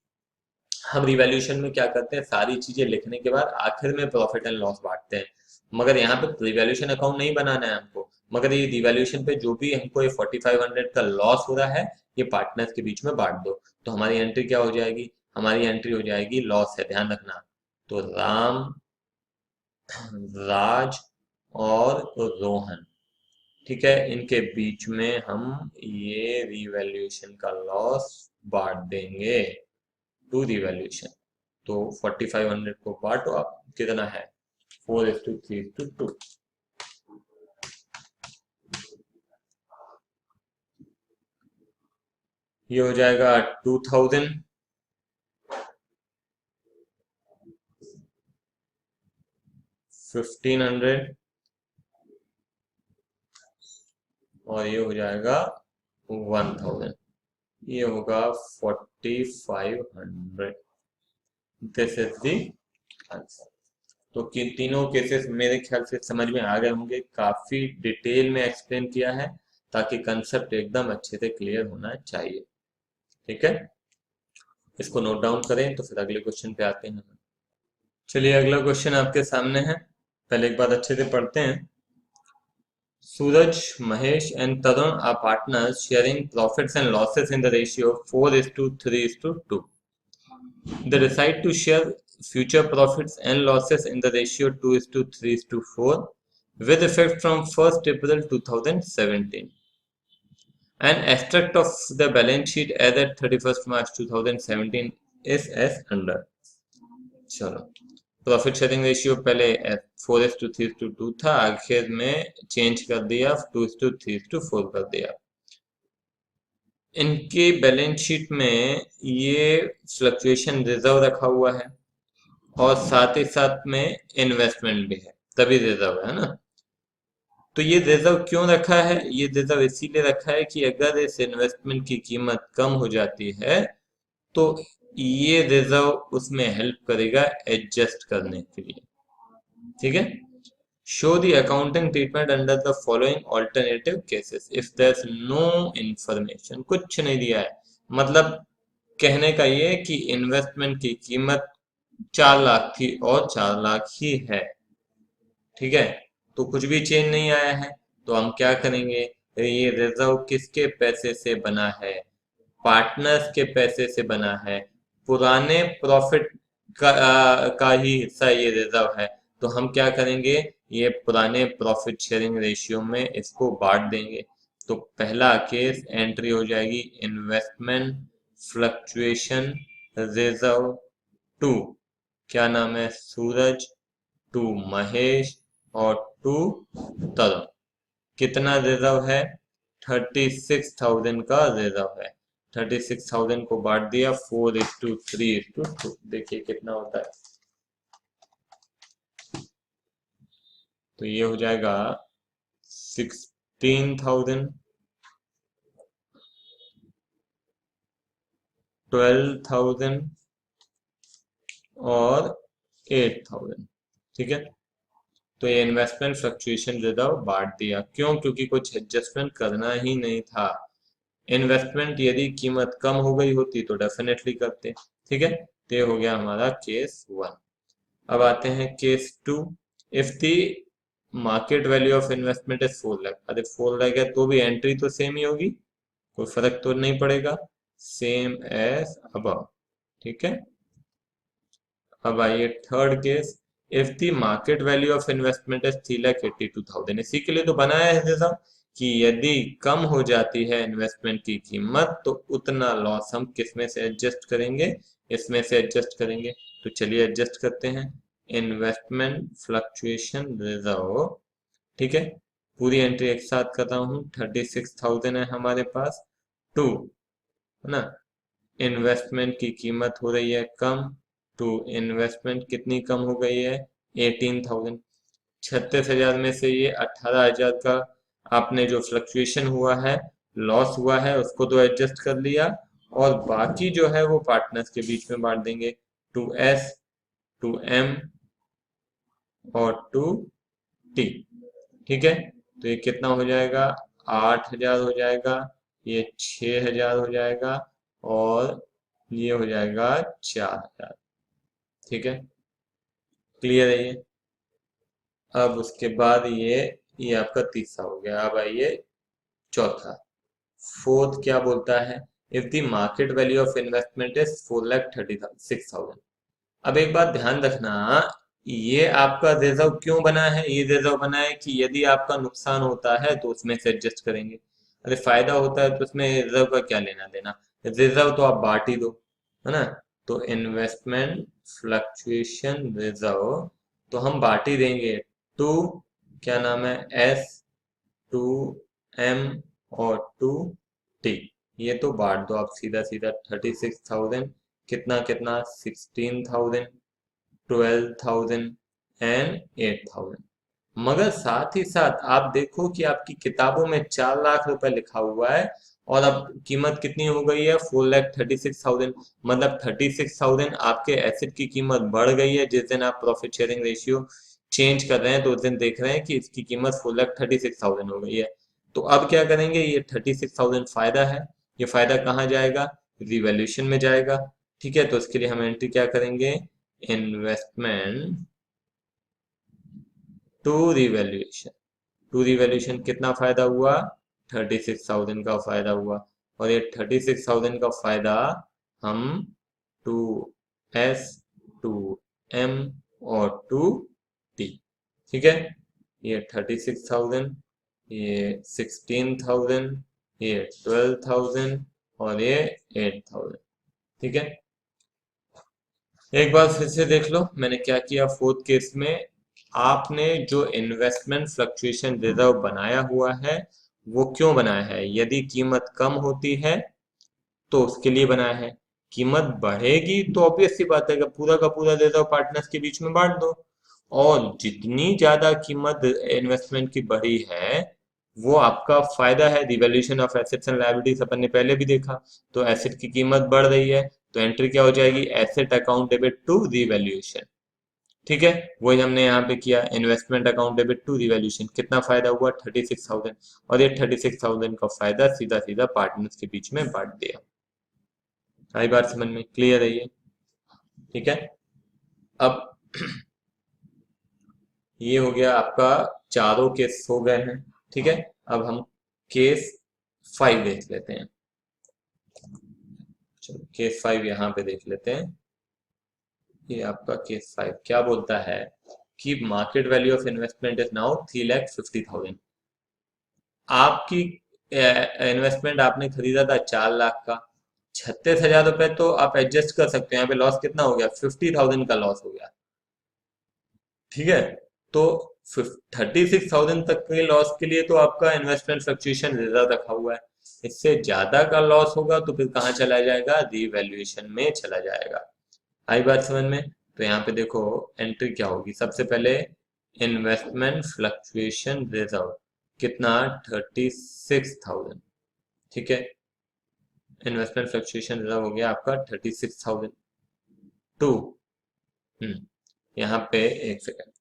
Speaker 1: हम रिवैल्यूएशन में क्या करते हैं, सारी चीजें लिखने के बाद आखिर में प्रॉफिट एंड लॉस बांटते हैं, मगर यहाँ पे रिवैल्यूएशन अकाउंट नहीं बनाना है हमको। मगर ये रिवैल्यूएशन पे जो भी हमको ये 4500 का लॉस हो रहा है, ये पार्टनर्स के बीच में बांट दो। तो हमारी एंट्री क्या हो जाएगी? हमारी एंट्री हो जाएगी, लॉस है ध्यान रखना। तो राम, राज और रोहन, ठीक है, इनके बीच में हम ये रिवैल्यूएशन का लॉस बांट देंगे टू रिवैल्यूएशन। तो 4500 को बांटो आप, कितना है? 4:3:2। ये हो जाएगा 2000, 1500, और ये हो जाएगा 1000। ये होगा 4500। This is the answer. तो किन तीनों केसेस मेरे ख्याल से समझ में आ गए होंगे, काफी डिटेल में एक्सप्लेन किया है ताकि कंसेप्ट एकदम अच्छे से क्लियर होना चाहिए। ठीक है, इसको नोट डाउन करें तो फिर अगले क्वेश्चन पे आते हैं। चलिए अगला क्वेश्चन आपके सामने है, पहले एक बार अच्छे से पढ़ते हैं। Suraj, Mahesh and Tarun are partners sharing profits and losses in the ratio 4:3:2. They decide to share future profits and losses in the ratio 2:3:4 with effect from 1st April 2017. An extract of the balance sheet as at 31st March 2017 is as under. चलो, profit sharing ratio पहले 4:3:2 था, आखिर में change कर दिया 2:3:4 कर दिया। इनके बैलेंस शीट में ये फ्लक्चुएशन रिजर्व रखा हुआ है और साथ ही साथ में इन्वेस्टमेंट भी है, तभी रिजर्व है ना। तो ये रिजर्व क्यों रखा है? ये रिजर्व इसीलिए रखा है कि अगर इस इन्वेस्टमेंट की कीमत कम हो जाती है तो ये रिजर्व उसमें हेल्प करेगा एडजस्ट करने के लिए। ठीक है। Show the accounting treatment under the following alternative cases if there no information. कुछ नहीं दिया है, मतलब कहने का ये कि इन्वेस्टमेंट की कीमत 4 लाख थी और 4 लाख ही है। ठीक है, तो कुछ भी चेंज नहीं आया है, तो हम क्या करेंगे? ये रिजर्व किसके पैसे से बना है? पार्टनर्स के पैसे से बना है। पुराने प्रॉफिट का ही हिस्सा ये रिजर्व है, तो हम क्या करेंगे? ये पुराने प्रॉफिट शेयरिंग रेशियो में इसको बांट देंगे। तो पहला केस एंट्री हो जाएगी इन्वेस्टमेंट फ्लक्चुएशन रिजर्व टू, क्या नाम है? सूरज, टू महेश और टू तरुण। कितना रिजर्व है? 36,000 का रिजर्व है। 36,000 को बांट दिया 4:3:2, देखिए कितना होता है। तो ये हो जाएगा 16,000, 12,000 और 8,000। ठीक है, तो ये इन्वेस्टमेंट फ्लक्चुएशन रिजर्व बांट दिया। क्यों? क्योंकि कुछ एडजस्टमेंट करना ही नहीं था। इन्वेस्टमेंट यदि कीमत कम हो गई होती तो डेफिनेटली करते। ठीक है, तो ये हो गया हमारा केस 1। अब आते हैं case 2। If the market value of investment is 4 lakh. अरे 4 लाख है तो भी एंट्री तो सेम ही होगी, कोई फर्क तो नहीं पड़ेगा, सेम एज अबव। ठीक है, अब आइए third case. If the market value of investment is 3,82,000। इसी के लिए तो बनाया है जैसा कि यदि कम हो जाती है इन्वेस्टमेंट की कीमत तो उतना लॉस हम किस में से एडजस्ट करेंगे, इसमें से एडजस्ट करेंगे। तो चलिए एडजस्ट करते हैं। इन्वेस्टमेंट फ्लक्चुएशन रिजर्व, ठीक है, पूरी एंट्री एक साथ कर रहा हूँ। 36,000 है हमारे पास। टू, है ना, इन्वेस्टमेंट की कीमत हो रही है कम। टू, इन्वेस्टमेंट कितनी कम हो गई है? 18,000। 36,000 में से ये 18,000 का आपने जो फ्लक्चुएशन हुआ है, लॉस हुआ है, उसको तो एडजस्ट कर लिया, और बाकी जो है वो पार्टनर्स के बीच में बांट देंगे। 2S, 2M और 2T। ठीक है, तो ये कितना हो जाएगा? 8,000 हो जाएगा, ये 6,000 हो जाएगा, और ये हो जाएगा 4,000। ठीक है, क्लियर है ये? अब उसके बाद ये आपका तीसरा हो गया। अब आइए चौथा। फोर्थ क्या बोलता है? If the market value of investment is 4,36,000। अब एक बात ध्यान रखना, ये आपका रिजर्व क्यों बना है? ये रिजर्व बना है कि यदि आपका नुकसान होता है तो उसमें से एडजस्ट करेंगे। अरे फायदा होता है तो उसमें रिजर्व का क्या लेना देना? रिजर्व तो आप बांट ही दो, है ना। तो इन्वेस्टमेंट फ्लक्चुएशन रिजर्व तो हम बांट ही देंगे। टू, क्या नाम है, एस, 2M और 2T। ये तो बांट दो आप सीधा सीधा। 36,000, कितना कितना, 16,000, 12,000 एंड 8,000। मगर साथ ही साथ आप देखो कि आपकी किताबों में 4 लाख रुपए लिखा हुआ है, और अब कीमत कितनी हो गई है? 4,36,000। मतलब 36,000 आपके एसेट की कीमत बढ़ गई है। जिस दिन आप प्रॉफिट शेयरिंग रेशियो चेंज कर रहे हैं तो उस दिन देख रहे हैं कि इसकी कीमत 4,36,000 हो गई है। तो अब क्या करेंगे? ये 36,000 फायदा है, ये फायदा कहाँ जाएगा? रिवैल्यूएशन में जाएगा। ठीक है, तो उसके लिए हम एंट्री क्या करेंगे? Investment to revaluation. To revaluation कितना फायदा हुआ? 36,000 का फायदा हुआ, और ये 36,000 का फायदा हम 2S, 2M और 2T, ठीक है, ये 36,000, ये 16,000, ये 12,000 और ये 8,000। ठीक है, एक बार फिर से देख लो मैंने क्या किया फोर्थ केस में। आपने जो इन्वेस्टमेंट फ्लक्चुएशन रिजर्व बनाया हुआ है वो क्यों बनाया है? यदि कीमत कम होती है तो उसके लिए बनाया है। कीमत बढ़ेगी तो ऑब्वियस सी बात है कि पूरा का पूरा रिजर्व पार्टनर्स के बीच में बांट दो। और जितनी ज्यादा कीमत इन्वेस्टमेंट की बढ़ी है वो आपका फायदा है। Revaluation of assets and liabilities अपन ने पहले भी देखा। तो एसेट की कीमत बढ़ रही है तो एंट्री क्या हो जाएगी? Asset account debit to revaluation. ठीक है, वही हमने यहाँ पे किया। Investment account debit to revaluation, कितना फायदा हुआ? 36,000, और ये 36,000 का फायदा सीधा सीधा पार्टनर्स के बीच में बांट दिया। आई बात समझ में? क्लियर है ये? ठीक है, अब ये हो गया आपका, चारों केस हो गए हैं। ठीक है, अब हम केस 5 देख लेते हैं। चलो केस 5 यहाँ पे देख लेते हैं। ये आपका केस 5 क्या बोलता है कि market value of investment is now 3,50,000। आपकी इन्वेस्टमेंट आपने खरीदा था 4 लाख का। 36,000 रुपए तो आप एडजस्ट कर सकते हैं। यहाँ पे लॉस कितना हो गया? 50,000 का लॉस हो गया। ठीक है, तो 36,000 तक के लॉस के लिए तो आपका इन्वेस्टमेंट फ्लक्चुएशन रिजर्व रखा हुआ है। इससे ज्यादा का लॉस होगा तो फिर कहाँ चला जाएगा? रिवैल्यूएशन में चला जाएगा। आई बात समझ में? तो यहाँ पे देखो एंट्री क्या होगी। सबसे पहले इन्वेस्टमेंट फ्लक्चुएशन रिजर्व कितना? 36,000। ठीक है, इन्वेस्टमेंट फ्लक्चुएशन रिजर्व हो गया आपका 36,000। टू, यहाँ पे एक second,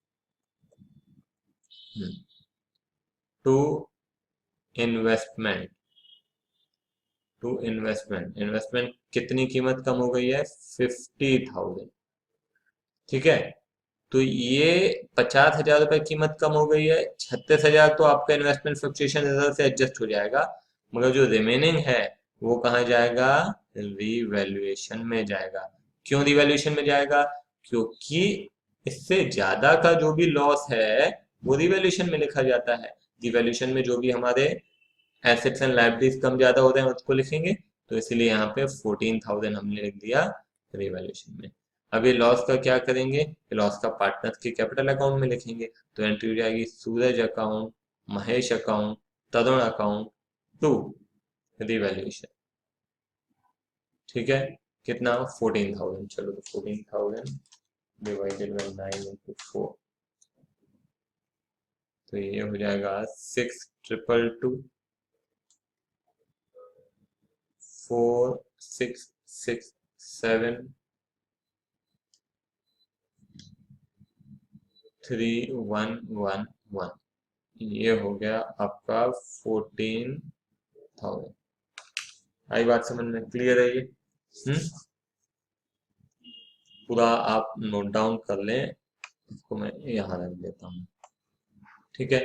Speaker 1: to investment, to investment, investment कितनी कीमत कम हो गई है? 50,000। ठीक है, तो ये 50,000 रुपये कीमत कम हो गई है। 36,000 तो आपका इन्वेस्टमेंट फ्लक्चुएशन रिजर्व से एडजस्ट हो जाएगा, मगर जो रिमेनिंग है वो कहाँ जाएगा? रिवैल्यूएशन में जाएगा। क्यों रिवैल्यूएशन में जाएगा? क्योंकि इससे ज्यादा का जो भी लॉस है वो रिवैल्यूएशन में लिखा जाता है। रिवैल्यूएशन में जो भी हमारे एसेट्स एंड लायबिलिटीज कम ज्यादा हो रहे हैं उसको लिखेंगे, तो इसीलिए यहाँ पे 14,000 हमने लिख दिया रिवैल्यूएशन में। अब ये लॉस का क्या करेंगे? लॉस का पार्टनर्स के कैपिटल अकाउंट में लिखेंगे, तो एंट्री हो जाएगी Suraj account, Mahesh account, Tarun account to revaluation. ठीक है, कितना? 14,000। चलो तो 14,000 डिवाइडेड बाई 9 into 4, तो ये हो जाएगा 6,222 4,667 3,111। ये हो गया आपका 14,000। आई बात समझ में? क्लियर है ये? पूरा आप नोट डाउन कर लें, इसको मैं यहाँ रख देता हूँ। ठीक है,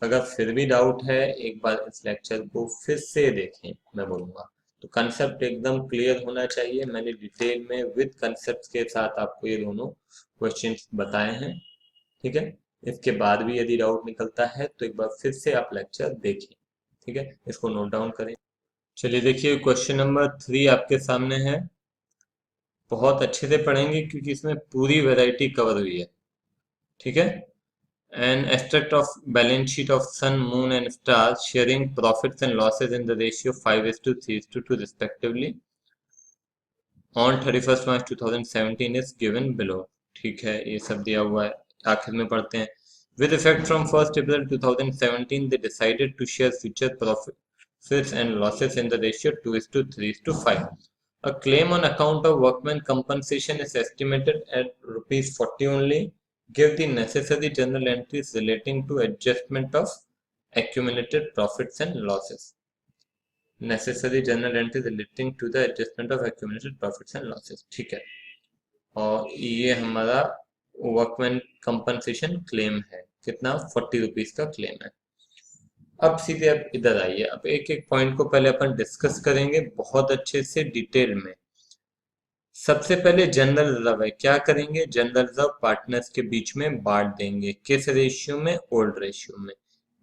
Speaker 1: अगर फिर भी डाउट है एक बार इस लेक्चर को फिर से देखें, मैं बोलूँगा। तो कंसेप्ट एकदम क्लियर होना चाहिए। मैंने डिटेल में विद कंसेप्ट के साथ आपको ये दोनों क्वेश्चंस बताए हैं। ठीक है, इसके बाद भी यदि डाउट निकलता है तो एक बार फिर से आप लेक्चर देखें। ठीक है, इसको नोट डाउन करें। चलिए देखिए, क्वेश्चन नंबर 3 आपके सामने है। बहुत अच्छे से पढ़ेंगे क्योंकि इसमें पूरी वैरायटी कवर हुई है। ठीक है, an extract of balance sheet of sun, moon and stars sharing profits and losses in the ratio 5:3:2 respectively on 31st March 2017 is given below। ठीक है, ये सब दिया हुआ है, आखिर में पढ़ते हैं। With effect from 1st April 2017 they decided to share future profits and losses in the ratio 2:3:5। A claim on account of workman compensation is estimated at ₹40 only। Give the necessary journal entries relating to adjustment of accumulated profits and losses। Necessary journal entries relating to the adjustment of accumulated profits and losses। ठीक है, और ये हमारा workman compensation claim है। कितना? 40 rupees का claim है। अब सीधे अब इधर आइए, अब एक एक पॉइंट को पहले अपन डिस्कस करेंगे बहुत अच्छे से डिटेल में। सबसे पहले जनरल रिजर्व है। क्या करेंगे? जनरल रिजर्व पार्टनर्स के बीच में बांट देंगे। किस रेशियो में? ओल्ड रेशियो में।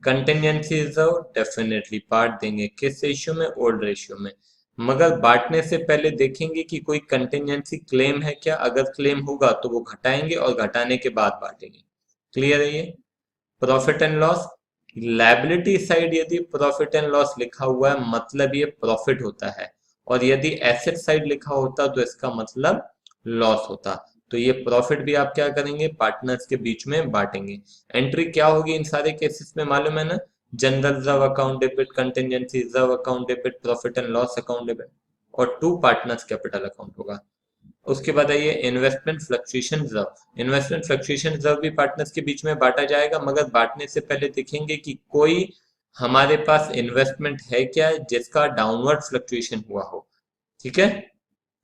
Speaker 1: कंटिजेंसी रिजर्व डेफिनेटली बांट देंगे। किस रेशियो में? ओल्ड रेशियो में। मगर बांटने से पहले देखेंगे कि कोई कंटिजेंसी क्लेम है क्या। अगर क्लेम होगा तो वो घटाएंगे और घटाने के बाद बांटेंगे। क्लियर है ये? Profit and loss, liability side यदि प्रॉफिट एंड लॉस लिखा हुआ है मतलब ये प्रॉफिट होता है, और यदि एसेट साइड लिखा होता तो इसका मतलब लॉस होता। तो ये प्रॉफिट भी आप क्या करेंगे? पार्टनर्स के बीच में बांटेंगे। एंट्री क्या होगी इन सारे केसेस में मालूम है ना? General reserve account debit, contingency reserve account debit, profit and loss account debit, और टू पार्टनर्स कैपिटल अकाउंट होगा। उसके बाद आइए investment fluctuation reserve. Investment fluctuation reserve भी पार्टनर्स के बीच में बांटा जाएगा, मगर बांटने से पहले देखेंगे कि कोई हमारे पास इन्वेस्टमेंट है क्या जिसका डाउनवर्ड फ्लक्चुएशन हुआ हो। ठीक है,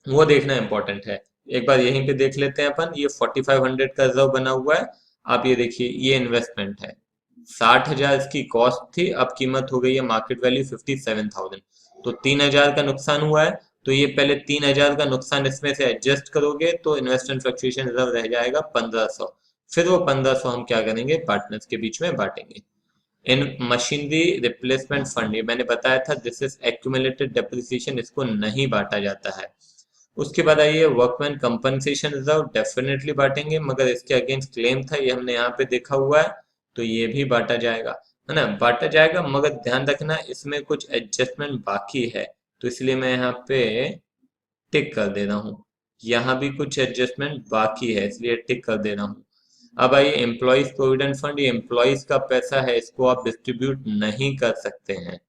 Speaker 1: वो देखना इंपॉर्टेंट है। एक बार यहीं पे देख लेते हैं अपन। ये 4500 का रिजर्व बना हुआ है। आप ये देखिए, ये इन्वेस्टमेंट है। 60,000 इसकी कॉस्ट थी, अब कीमत हो गई है मार्केट वैल्यू 57,000। तो 3,000 का नुकसान हुआ है, तो ये पहले 3,000 का नुकसान इसमें से एडजस्ट करोगे तो इन्वेस्टमेंट फ्लक्चुएशन रिजर्व रह जाएगा 1,500। फिर वो 1,500 हम क्या करेंगे? पार्टनर्स के बीच में बांटेंगे। इन मशीनरी रिप्लेसमेंट फंड, ये मैंने बताया था, दिस इज एक्यूमुलेटेड डेप्रिसिएशन, इसको नहीं बांटा जाता है। उसके बाद आइए वर्कमैन कंपनसेशन रिजर्व, डेफिनेटली बांटेंगे, मगर इसके अगेंस्ट क्लेम था, ये हमने यहाँ पे देखा हुआ है, तो ये भी बांटा जाएगा, है ना? बांटा जाएगा, मगर ध्यान रखना इसमें कुछ एडजस्टमेंट बाकी है, तो इसलिए मैं यहाँ पे टिक कर दे रहा हूँ। यहाँ भी कुछ एडजस्टमेंट बाकी है, इसलिए टिक कर दे रहा हूँ। अब आइए एम्प्लॉइज प्रोविडेंट फंड, ये एम्प्लॉइज का पैसा है, इसको आप डिस्ट्रीब्यूट नहीं कर सकते हैं।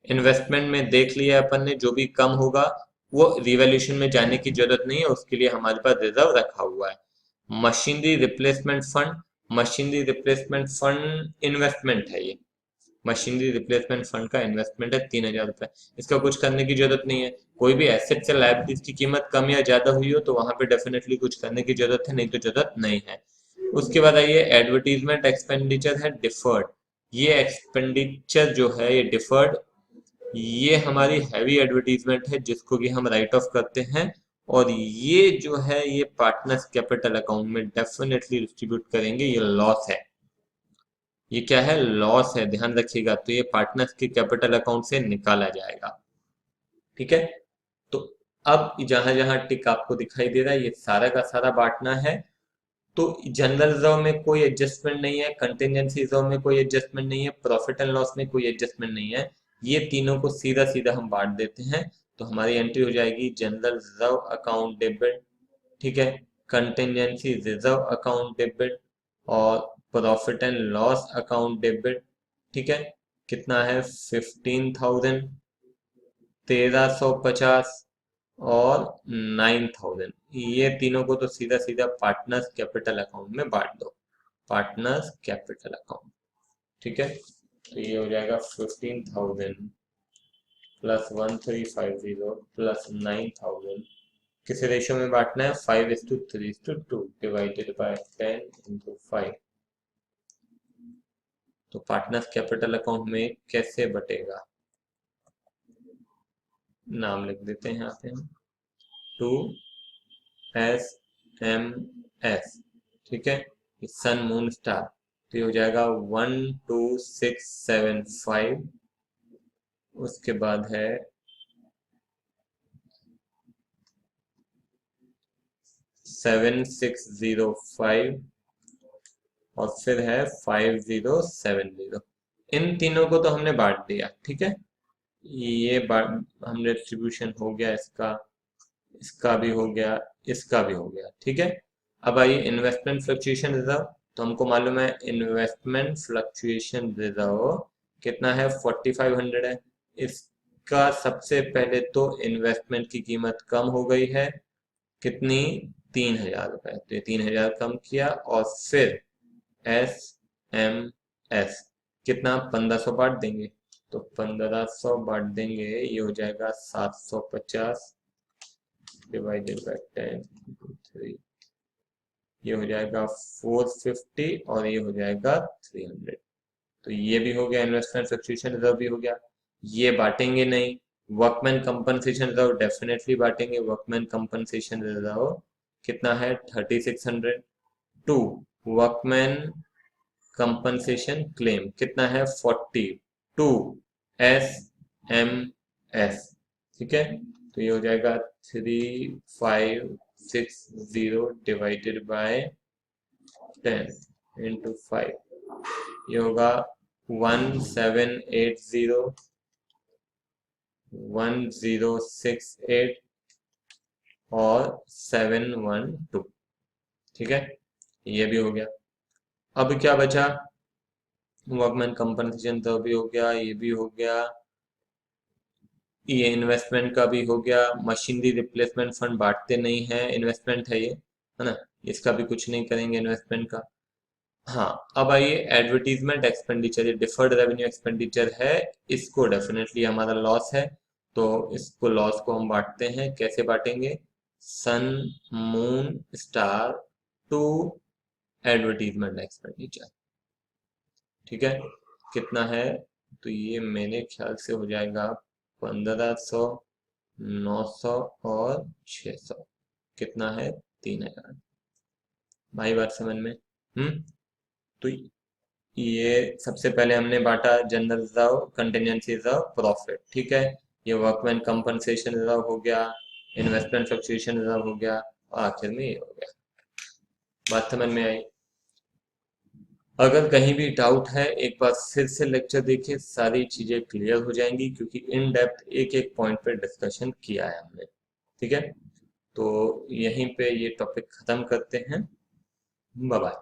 Speaker 1: इन्वेस्टमेंट में देख लिया अपन ने, जो भी कम होगा वो रिवैल्यूएशन में जाने की जरूरत नहीं है, उसके लिए हमारे पास रिजर्व रखा हुआ है। Machinery replacement fund, machinery replacement fund investment है ये। मशीनरी रिप्लेसमेंट फंड का इन्वेस्टमेंट है 3,000 रुपए। इसका कुछ करने की जरूरत नहीं है। कोई भी एसेट से लायबिलिटीज की कीमत कम या ज्यादा हुई हो तो वहां पे डेफिनेटली कुछ करने की जरूरत है, नहीं तो जरूरत नहीं है। उसके बाद आइए एडवर्टीजमेंट एक्सपेंडिचर है डिफर्ड। ये एक्सपेंडिचर जो है ये डिफर्ड, ये हमारी हैवी एडवर्टीजमेंट है जिसको कि हम राइट ऑफ करते हैं, और ये जो है ये पार्टनर्स कैपिटल अकाउंट में डेफिनेटली डिस्ट्रीब्यूट करेंगे। ये लॉस है, ये क्या है, लॉस है, ध्यान रखिएगा। तो ये पार्टनर्स के कैपिटल अकाउंट से निकाला जाएगा, ठीक है। तो अब जहां जहां टिक आपको दिखाई दे रहा है ये सारा का सारा बांटना है। तो जनरल रिजर्व में कोई एडजस्टमेंट नहीं है, कंटिजेंसी रिजर्व में कोई एडजस्टमेंट नहीं है, प्रॉफिट एंड लॉस में कोई एडजस्टमेंट नहीं है। ये तीनों को सीधा सीधा हम बांट देते हैं। तो हमारी एंट्री हो जाएगी जनरल रिजर्व अकाउंट डेबिट, ठीक है, कंटिजेंसी रिजर्व अकाउंट डेबिट और profit and loss account debit, ठीक है। कितना है 15,000, 1,350 और 9,000। ये तीनों को तो सीधा सीधा पार्टनर्स कैपिटल अकाउंट में बांट दो, पार्टनर्स कैपिटल अकाउंट, ठीक है। तो ये हो जाएगा 15,000 प्लस 1,350 प्लस 9,000। किस रेशियो में बांटना है, 5:3:2 डिवाइडेड बाय 10 × 5। तो पार्टनर्स कैपिटल अकाउंट में कैसे बटेगा, नाम लिख देते हैं यहाँ पे हम 2SMS, ठीक है। सन मून स्टार, तो ये हो जाएगा 12675। उसके बाद है 7605 और फिर है 5070। इन तीनों को तो हमने बांट दिया, ठीक है। ये हमने डिस्ट्रीब्यूशन हो गया, इसका इसका भी हो गया, इसका भी हो गया, ठीक है। अब आइए इन्वेस्टमेंट फ्लक्चुएशन रिजर्व। तो हमको मालूम है इन्वेस्टमेंट फ्लक्चुएशन रिजर्व कितना है, 4,500 है। इसका सबसे पहले तो इन्वेस्टमेंट की कीमत कम हो गई है, कितनी, 3,000 रुपए। तो ये 3,000 कम किया, और फिर SMS कितना, 1,500 बांट देंगे। तो 1,500 बांट देंगे, ये हो जाएगा 750 डिवाइडेड बाय 10 × 3। ये हो जाएगा 450 और ये हो जाएगा 300। तो ये भी हो गया, इन्वेस्टमेंट फ्लक्चुएशन रिजर्व भी हो गया। ये बांटेंगे नहीं। वर्कमैन कंपनसेशन रिजर्व डेफिनेटली बांटेंगे। वर्कमैन कंपनसेशन रिजर्व कितना है, 3,600। टू वर्कमैन कंपनसेशन क्लेम कितना है, 40 टू SMS, ठीक है। तो ये हो जाएगा 3,560 डिवाइडेड बाय 10 × 5। ये होगा 1780, 1068 और 712, ठीक है। ये भी हो गया। अब क्या बचा, वर्कमैन कंपनसेशन तो भी हो गया, ये भी हो गया, ये इन्वेस्टमेंट का भी हो गया। मशीनरी रिप्लेसमेंट फंड बांटते नहीं है, इन्वेस्टमेंट है ये, है ना, इसका भी कुछ नहीं करेंगे इन्वेस्टमेंट का। हाँ, अब आइए एडवर्टीजमेंट एक्सपेंडिचर, ये डिफर्ड रेवेन्यू एक्सपेंडिचर है, इसको डेफिनेटली हमारा लॉस है। तो इसको लॉस को हम बांटते हैं, कैसे बांटेंगे, sun moon star to advertisement expenditure, ठीक है। कितना है, तो ये मेरे ख्याल से हो जाएगा 1,500, 900 और 600। कितना है, 3,000। भाई बात समझ में, तो ये सबसे पहले हमने बांटा general reserve, contingency reserve, profit, ठीक है। ये वर्कमैन कंपनसेशन रिजर्व हो गया, इन्वेस्टमेंट फ्लक्चुएशन रिजर्व हो गया, और आखिर में ये हो गया। बात समझ में आई। अगर कहीं भी डाउट है एक बार फिर से लेक्चर देखिए, सारी चीजें क्लियर हो जाएंगी, क्योंकि इन डेप्थ एक एक पॉइंट पे डिस्कशन किया है हमने, ठीक है। तो यहीं पे ये टॉपिक खत्म करते हैं। Bye bye.